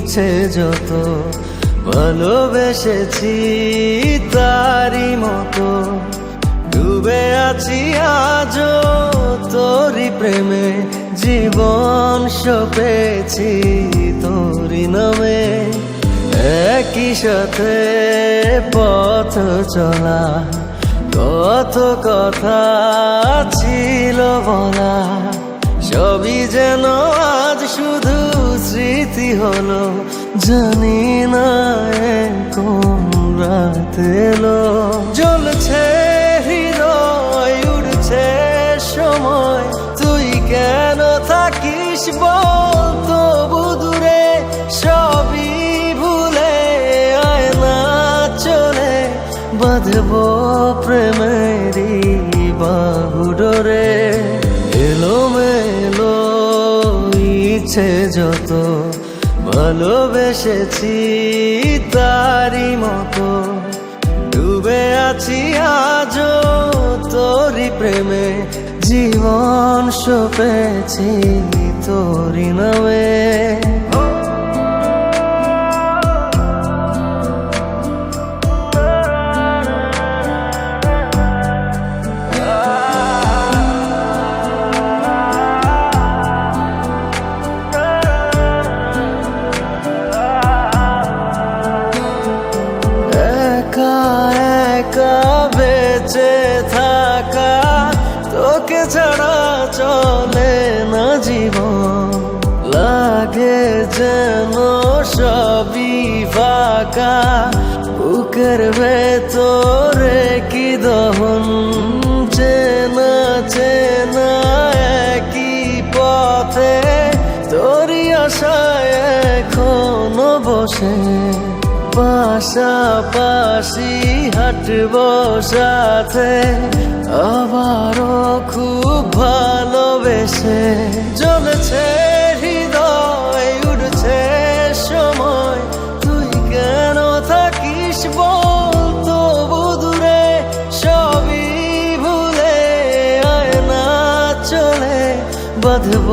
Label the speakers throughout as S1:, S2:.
S1: ইচ্ছে যত ভালোবেসেছি তারি মতো ডুবে আছি আজও তোরি প্রেমে জীবন সপেছি তোরি নামে একই সাথে পথ চলা কত কথা ছিল বলা সবই যেন আজ শুধু স্মৃতি হলো জানি না কোন রাত এলো জ্বলছে হৃদয় উড়ছে সময় তুই কেন থাকিস বল তবু দূরে সবই ভুলে আয় না চলে বাঁধবো প্রেমেরই বাহুডোরে এলোমেলো ইচ্ছে যত ভালোবেসেছি তারি মতো ডুবে আছি আজও তোরি প্রেমে জীবন সপেছি তোরি নামে বেঁচে থাকা তোকে ছাড়া চলে না জীবন লাগে যেন সবই ফাঁকা বুকের ভেতরে কি দহন চেনা চেনা একই পথে তোরই আশায় এখনো বসে পাশাপাশি হাঁটব সাথে আবারও খুব ভালোবেসে জ্বলছে হৃদয় উঠছে সময় তুই কেন থাকিস বল তবু দূরে সবই ভুলে আয় না চলে বাঁধব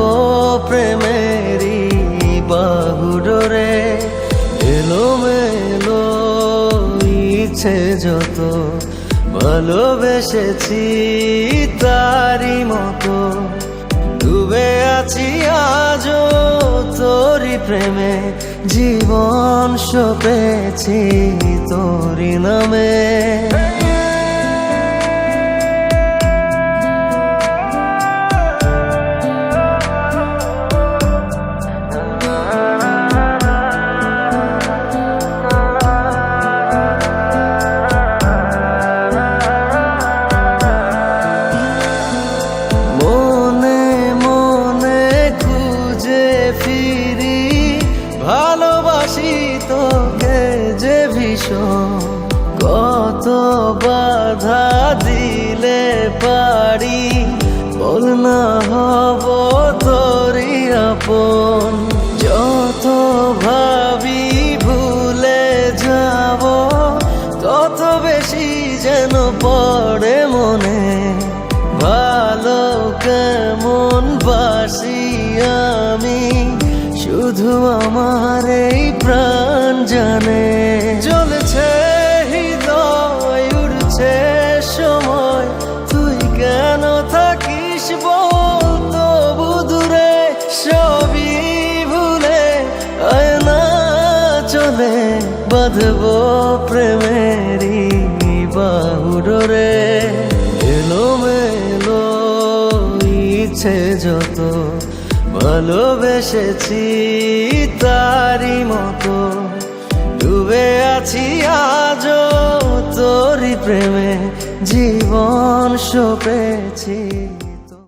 S1: প্রেমেরই বাহুডোরে এলোমেলো ইচ্ছে যত ভালোবেসেছি তারি মতো ডুবে আছি আজও তোরি প্রেমে জীবন সপেছি তোরি নামে ভালোবাসি তোকে যে ভীষণ কত বাধা দিলে পারি বল না হব তোরই আপন যত ভাবি ভুলে যাব তত বেশি যেন পড়ে মনে ভালো কেমন বাসি আমি শুধু আমার এই প্রাণ জানে জ্বলছে হৃদয় উড়ছে সময় তুই কেন থাকিস বল তবু দূরে সবই ভুলে আয় না চলে বাঁধব প্রেমেরই বাহুডোরে এলোমেলো ইচ্ছে যত ভালোবেসেছি তারি মতো ডুবে আছি আজও তোরি প্রেমে জীবন সপেছি